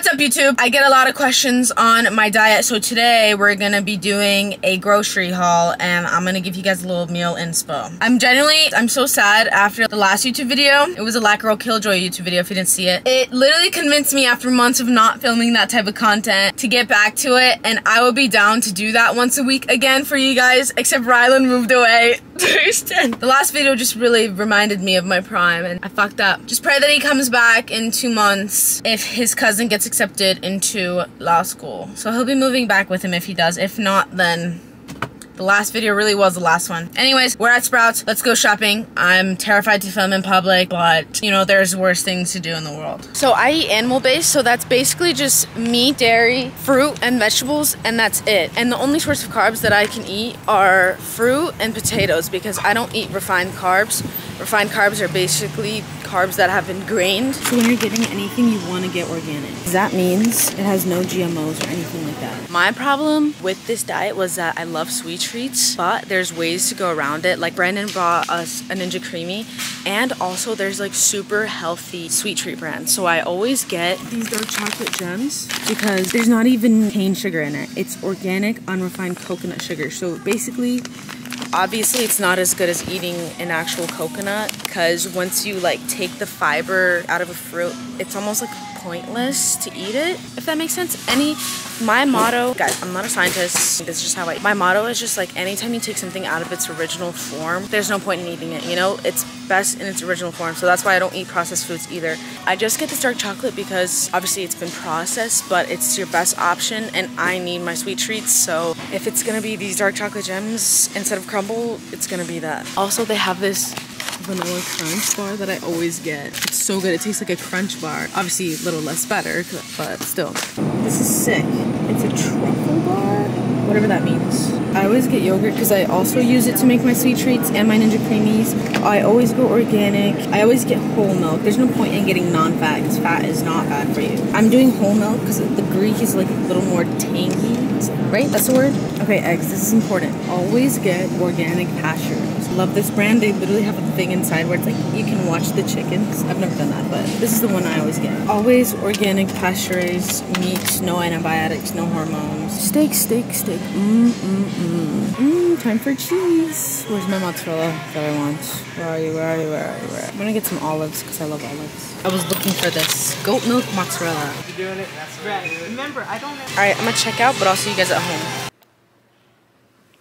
What's up, YouTube? I get a lot of questions on my diet, so today we're gonna be doing a grocery haul and I'm gonna give you guys a little meal inspo. I'm so sad after the last YouTube video. It was a Black Girl Killjoy YouTube video if you didn't see it. It literally convinced me after months of not filming that type of content to get back to it, and I would be down to do that once a week again for you guys, except Rylan moved away. The last video just really reminded me of my prime and I fucked up. Just pray that he comes back in 2 months if his cousin gets accepted into law school. So he'll be moving back with him if he does. If not, then the last video really was the last one. Anyways, we're at Sprouts. Let's go shopping. I'm terrified to film in public, but you know, there's worse things to do in the world. So I eat animal-based, so that's basically just meat, dairy, fruit, and vegetables, and that's it. And the only source of carbs that I can eat are fruit and potatoes because I don't eat refined carbs. Refined carbs are basically carbs that have been grained. So when you're getting anything, you want to get organic. That means it has no GMOs or anything like that. My problem with this diet was that I love sweet treats, but there's ways to go around it. Like Brandon bought us a Ninja Creamy, and also there's like super healthy sweet treat brands. So I always get these dark chocolate gems because there's not even cane sugar in it. It's organic, unrefined coconut sugar. So basically, obviously it's not as good as eating an actual coconut because once you like take the fiber out of a fruit, it's almost like pointless to eat it, if that makes sense. My motto, guys, I'm not a scientist, this is just how my motto is just like anytime you take something out of its original form, there's no point in eating it, you know? It's best in its original form, so that's why I don't eat processed foods either. I just get this dark chocolate because obviously it's been processed, but it's your best option and I need my sweet treats, so if it's gonna be these dark chocolate gems instead of crumble, it's gonna be that. Also, they have this vanilla crunch bar that I always get. It's so good. It tastes like a crunch bar. Obviously a little less better, but still. This is sick. It's a truffle bar? Whatever that means. I always get yogurt because I also use it to make my sweet treats and my Ninja Creamies. I always go organic. I always get whole milk. There's no point in getting non-fat because fat is not bad for you. I'm doing whole milk because the Greek is like a little more tangy, right? That's the word? Okay, eggs. This is important. Always get organic pasture. Love this brand. They literally have a thing inside where it's like you can watch the chickens. I've never done that, but this is the one I always get. Always organic, pasture-raised meat, no antibiotics, no hormones. Steak, steak, steak. Time for cheese. Where's my mozzarella that I want? Where are you? Where are you? Where are you? Where are you? I'm gonna get some olives because I love olives. I was looking for this goat milk mozzarella. You're doing it. That's right. Remember, I don't know. All right, I'm gonna check out, but I'll see you guys at home.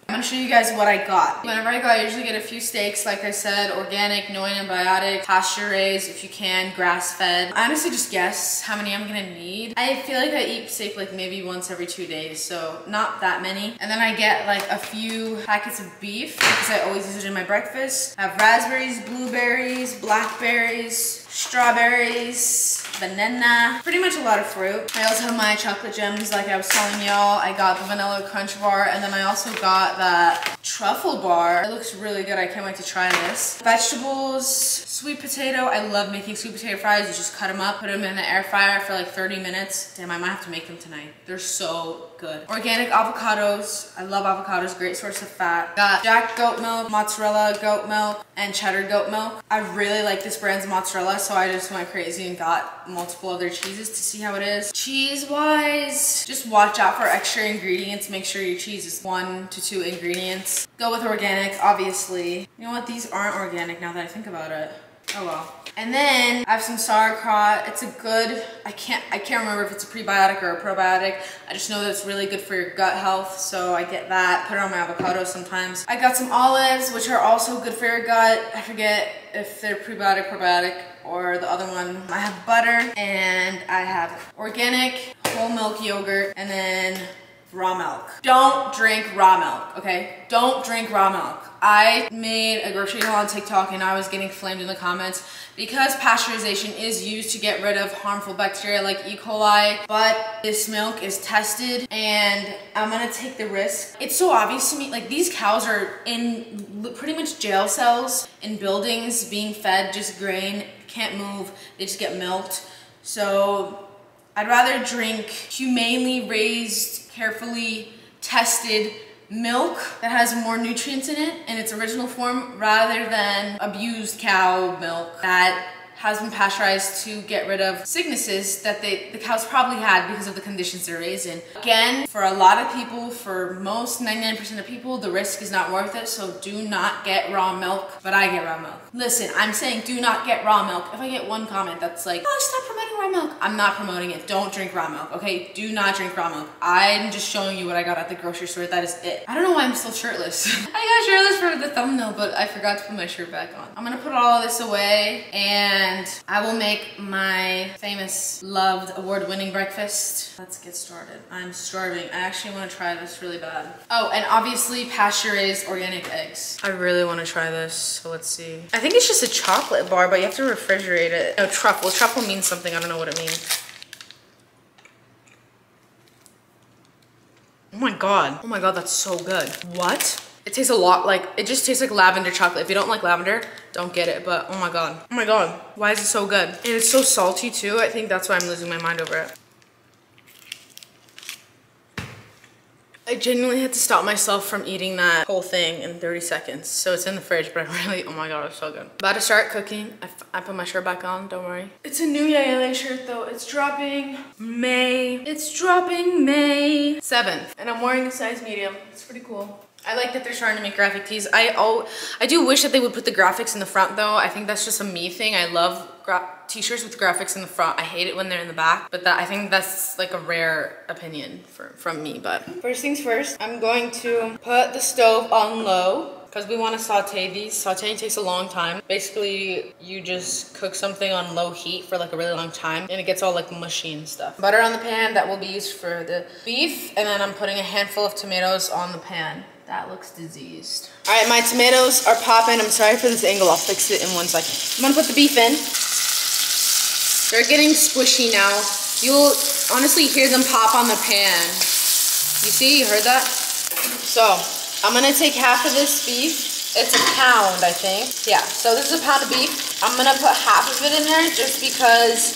I'm gonna show you guys what I got. Whenever I go, I usually get a few steaks, like I said, organic, no antibiotic, pasture raised, if you can, grass fed. I honestly just guess how many I'm gonna need. I feel like I eat steak like maybe once every 2 days, so not that many. And then I get like a few packets of beef because I always use it in my breakfast. I have raspberries, blueberries, blackberries, strawberries, banana, pretty much a lot of fruit. I also have my chocolate gems like I was telling y'all. I got the vanilla crunch bar, and then I also got that truffle bar. It looks really good. I can't wait to try this. Vegetables, sweet potato. I love making sweet potato fries. You just cut them up, put them in the air fryer for like 30 minutes. Damn, I might have to make them tonight. They're so good. Organic avocados. I love avocados, great source of fat. Got Jack goat milk, mozzarella goat milk, and cheddar goat milk. I really like this brand's mozzarella, so I just went crazy and got multiple other cheeses to see how it is. Cheese-wise, just watch out for extra ingredients. Make sure your cheese is 1 to 2 ingredients. Go with organic, obviously. You know what? These aren't organic now that I think about it. Oh well. And then I have some sauerkraut. It's a good, I can't remember if it's a prebiotic or a probiotic. I just know that it's really good for your gut health, so I get that. Put it on my avocado sometimes. I got some olives, which are also good for your gut. I forget if they're prebiotic, probiotic, or the other one. I have butter, and I have organic whole milk yogurt, and then raw milk. Don't drink raw milk, okay? Don't drink raw milk. I made a grocery haul on TikTok and I was getting flamed in the comments because pasteurization is used to get rid of harmful bacteria like E. coli, but this milk is tested and I'm gonna take the risk. It's so obvious to me, like these cows are in pretty much jail cells in buildings being fed just grain, can't move, they just get milked. So I'd rather drink humanely raised, carefully tested milk that has more nutrients in it in its original form rather than abused cow milk that has been pasteurized to get rid of sicknesses that the cows probably had because of the conditions they're raised in. Again, for a lot of people, for most 99% of people, the risk is not worth it, so do not get raw milk. But I get raw milk. Listen, I'm saying do not get raw milk. If I get one comment that's like, oh, stop promoting raw milk, I'm not promoting it. Don't drink raw milk, okay? Do not drink raw milk. I'm just showing you what I got at the grocery store. That is it. I don't know why I'm still shirtless. I got shirtless for the thumbnail, but I forgot to put my shirt back on. I'm gonna put all of this away and I will make my famous, loved, award-winning breakfast. Let's get started. I'm starving. I actually want to try this really bad. Oh, and obviously pasture-raised organic eggs. I really want to try this, so let's see. I think it's just a chocolate bar, but you have to refrigerate it. No, truffle. Truffle means something. I don't know what it means. Oh my god. Oh my god, that's so good. What? It tastes a lot like, it just tastes like lavender chocolate. If you don't like lavender, don't get it, but oh my god. Oh my god. Why is it so good? And it's so salty too. I think that's why I'm losing my mind over it. I genuinely had to stop myself from eating that whole thing in 30 seconds. So it's in the fridge, but I really, oh my god, it's so good. About to start cooking. I put my shirt back on, don't worry. It's a new YLA shirt though. It's dropping May. It's dropping May 7th. And I'm wearing a size medium. It's pretty cool. I like that they're starting to make graphic tees. I do wish that they would put the graphics in the front though. I think that's just a me thing. I love t-shirts with graphics in the front. I hate it when they're in the back, but I think that's like a rare opinion from me. But first things first, I'm going to put the stove on low because we want to saute these. Sauteing takes a long time. Basically, you just cook something on low heat for like a really long time and it gets all like mushy and stuff. Butter on the pan, that will be used for the beef, and then I'm putting a handful of tomatoes on the pan. That looks diseased. All right, my tomatoes are popping. I'm sorry for this angle. I'll fix it in 1 second. I'm gonna put the beef in. They're getting squishy now. You'll honestly hear them pop on the pan. You see, you heard that? So I'm gonna take half of this beef. It's a pound, I think. Yeah, so this is a pound of beef. I'm gonna put half of it in there just because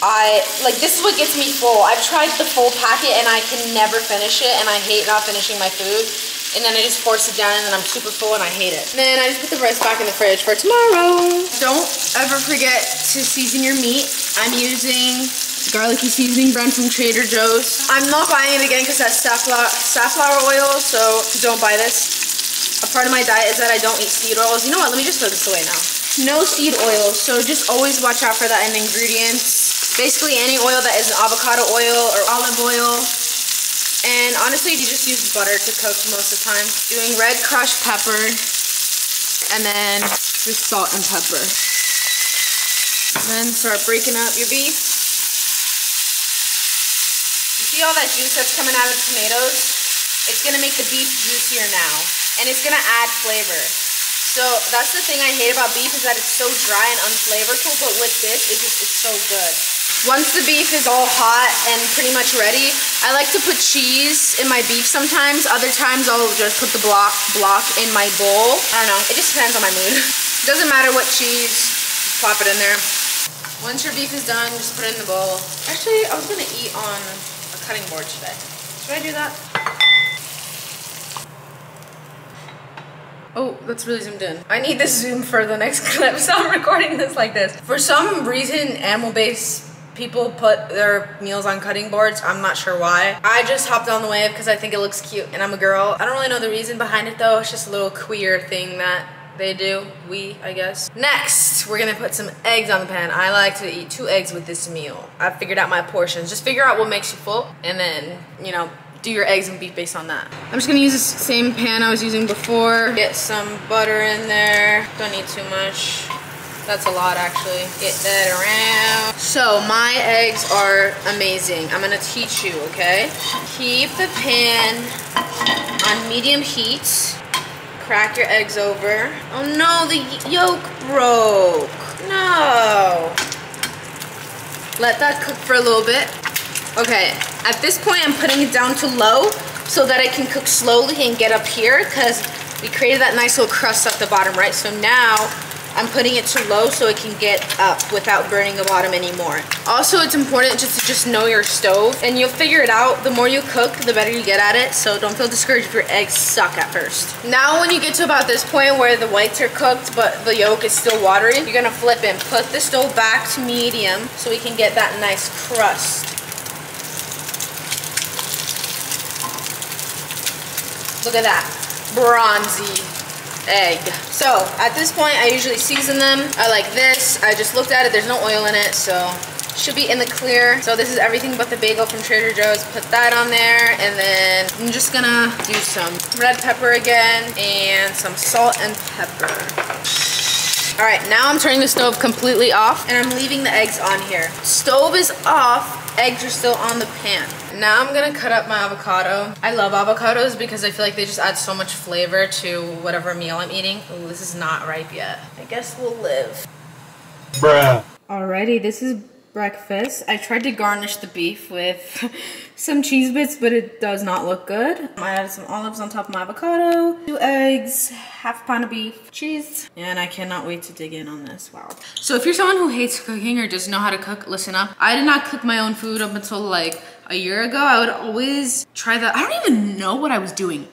this is what gets me full. I've tried the full packet and I can never finish it, and I hate not finishing my food. And then I just force it down and then I'm super full and I hate it. And then I just put the rest back in the fridge for tomorrow. Don't ever forget to season your meat. I'm using garlicky seasoning brand from Trader Joe's. I'm not buying it again because that's safflower oil, so don't buy this. A part of my diet is that I don't eat seed oils. You know what, let me just throw this away now. No seed oil, so just always watch out for that in ingredients. Basically any oil that isn't avocado oil or olive oil. And honestly, you just use butter to cook most of the time. Doing red crushed pepper, and then just salt and pepper. And then start breaking up your beef. You see all that juice that's coming out of the tomatoes? It's gonna make the beef juicier now, and it's gonna add flavor. So that's the thing I hate about beef, is that it's so dry and unflavorful, but with this, it's so good. Once the beef is all hot and pretty much ready, I like to put cheese in my beef sometimes. Other times I'll just put the block in my bowl. I don't know, it just depends on my mood. It doesn't matter what cheese, just plop it in there. Once your beef is done, just put it in the bowl. Actually, I was gonna eat on a cutting board today. Should I do that? Oh, that's really zoomed in. I need this zoom for the next clip, so I'm recording this like this. For some reason, animal-based people put their meals on cutting boards. I'm not sure why. I just hopped on the wave because I think it looks cute and I'm a girl. I don't really know the reason behind it though. It's just a little queer thing that they do. I guess. Next, we're gonna put some eggs on the pan. I like to eat 2 eggs with this meal. I've figured out my portions. Just figure out what makes you full and then, you know, do your eggs and beef based on that. I'm just gonna use the same pan I was using before. Get some butter in there. Don't need too much. That's a lot actually. Get that around. So my eggs are amazing. I'm gonna teach you, okay? Keep the pan on medium heat. Crack your eggs over. Oh no, the yolk broke. No. Let that cook for a little bit. Okay, at this point I'm putting it down to low so that it can cook slowly and get up here because we created that nice little crust at the bottom, right? So now I'm putting it to low so it can get up without burning the bottom anymore. Also, it's important just to know your stove, and you'll figure it out. The more you cook, the better you get at it, so don't feel discouraged if your eggs suck at first. Now when you get to about this point where the whites are cooked but the yolk is still watery, you're gonna flip and put the stove back to medium so we can get that nice crust. Look at that, bronzy egg. So at this point, I usually season them. I like this. I just looked at it, there's no oil in it, so should be in the clear. So this is everything but the bagel from Trader Joe's. Put that on there, and then I'm just gonna do some red pepper again and some salt and pepper. All right, now I'm turning the stove completely off, and I'm leaving the eggs on here. Stove is off, eggs are still on the pan. Now I'm gonna cut up my avocado. I love avocados because I feel like they just add so much flavor to whatever meal I'm eating. Ooh, this is not ripe yet. I guess we'll live. Bruh. Alrighty, this is breakfast. I tried to garnish the beef with some cheese bits, but it does not look good. I added some olives on top of my avocado, 2 eggs, half a pound of beef, cheese, and I cannot wait to dig in on this. Wow. So if you're someone who hates cooking or doesn't know how to cook, listen up. I did not cook my own food up until like a year ago. I would always try that. I don't even know what I was doing.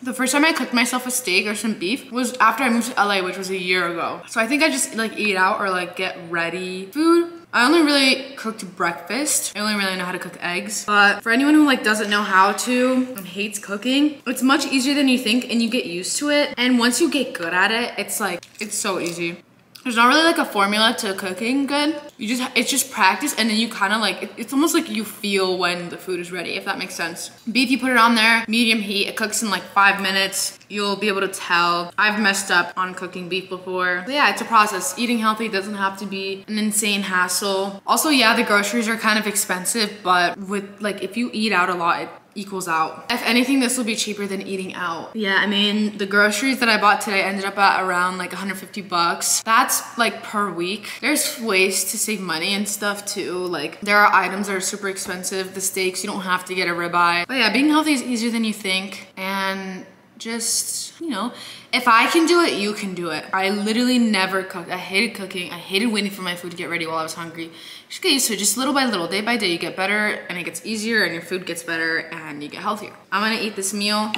The first time I cooked myself a steak or some beef was after I moved to LA, which was a year ago. So I think I just like eat out or like get ready food. I only really cooked breakfast. I only really know how to cook eggs. But for anyone who like doesn't know how to and hates cooking, it's much easier than you think, and you get used to it. And once you get good at it, it's like, it's so easy. There's not really like a formula to cooking good. It's just practice, and then you kind of like, it's almost like you feel when the food is ready, if that makes sense. Beef, you put it on there, medium heat, it cooks in like 5 minutes. You'll be able to tell. I've messed up on cooking beef before. But yeah, it's a process. Eating healthy doesn't have to be an insane hassle. Also, yeah, the groceries are kind of expensive, but with like, if you eat out a lot, it equals out. If anything, this will be cheaper than eating out. Yeah, I mean, the groceries that I bought today ended up at around like 150 bucks. That's like per week. There's ways to save money and stuff too. Like there are items that are super expensive. The steaks, you don't have to get a ribeye. But yeah, being healthy is easier than you think. And just, you know, if I can do it, you can do it. I literally never cooked. I hated cooking. I hated waiting for my food to get ready while I was hungry. Just get used to it. Just little by little, day by day, you get better, and it gets easier, and your food gets better, and you get healthier. I'm gonna eat this meal.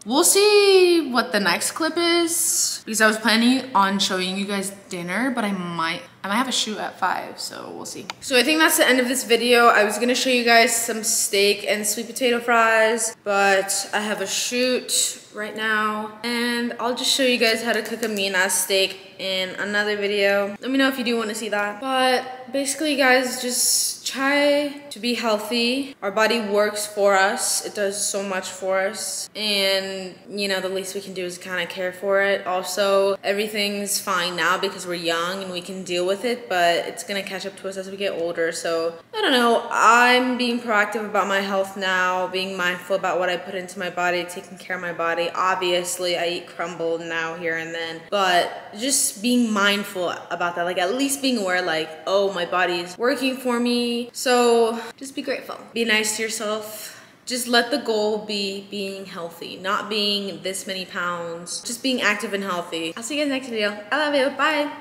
We'll see what the next clip is, because I was planning on showing you guys dinner, but I might have a shoot at 5, so we'll see. So I think that's the end of this video. I was gonna show you guys some steak and sweet potato fries, but I have a shoot right now, and I'll just show you guys how to cook a mean-ass steak in another video. Let me know if you do want to see that. But basically, guys, just try to be healthy. Our body works for us. It does so much for us, and you know, the least we can do is kind of care for it. Also, everything's fine now because we're young and we can deal with it, but it's gonna catch up to us as we get older. So I don't know, I'm being proactive about my health now, being mindful about what I put into my body, taking care of my body. Obviously, I eat crumble now here and then, but just being mindful about that, like at least being aware, like, oh, my body is working for me. So just be grateful, be nice to yourself. Just let the goal be being healthy, not being this many pounds, just being active and healthy. I'll see you guys next video. I love you, bye.